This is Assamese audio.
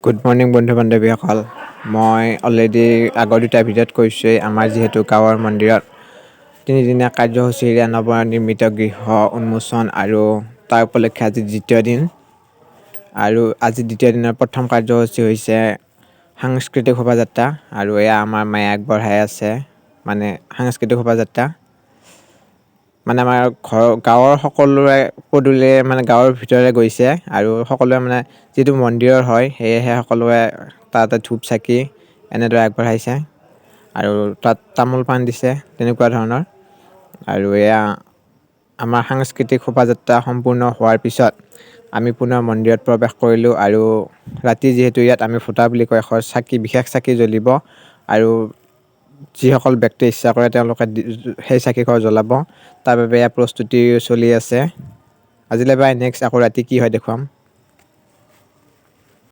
গুড মৰ্ণিং বন্ধু বান্ধৱীসকল। মই অলৰেডি আগৰ দুটা ভিডিঅ'ত কৈছোঁৱেই, আমাৰ যিহেতু গাঁৱৰ মন্দিৰত তিনিদিনীয়া কাৰ্যসূচীৰে নৱনিৰ্মিত গৃহ উন্মোচন আৰু তাৰ উপলক্ষে আজি দ্বিতীয় দিন। আৰু আজি দ্বিতীয় দিনৰ প্ৰথম কাৰ্যসূচী হৈছে সাংস্কৃতিক শোভাযাত্ৰা, আৰু এয়া আমাৰ মায়ে আগবঢ়াই আছে মানে সাংস্কৃতিক শোভাযাত্ৰা। মানে আমাৰ গাঁৱৰ সকলোৰে পদূলিয়ে মানে গাঁৱৰ ভিতৰে গৈছে, আৰু সকলোৱে মানে যিটো মন্দিৰৰ হয় সেয়েহে সকলোৱে তাতে ধূপ চাকি এনেদৰে আগবঢ়াইছে, আৰু তাত তামোল পাণ দিছে তেনেকুৱা ধৰণৰ। আৰু এয়া আমাৰ সাংস্কৃতিক শোভাযাত্ৰা সম্পূৰ্ণ হোৱাৰ পিছত আমি পুনৰ মন্দিৰত প্ৰৱেশ কৰিলোঁ, আৰু ৰাতি যিহেতু ইয়াত আমি ফুটা বুলি কয় এশ চাকি, বিশেষ চাকি জ্বলিব, আৰু যিসকল ব্যক্তিয়ে ইচ্ছা কৰে তেওঁলোকে সেই চাকিঘৰ জ্বলাব। তাৰ বাবে এয়া প্ৰস্তুতি চলি আছে। আজিলৈ বাই, নেক্সট আকৌ ৰাতি কি হয় দেখুৱাম।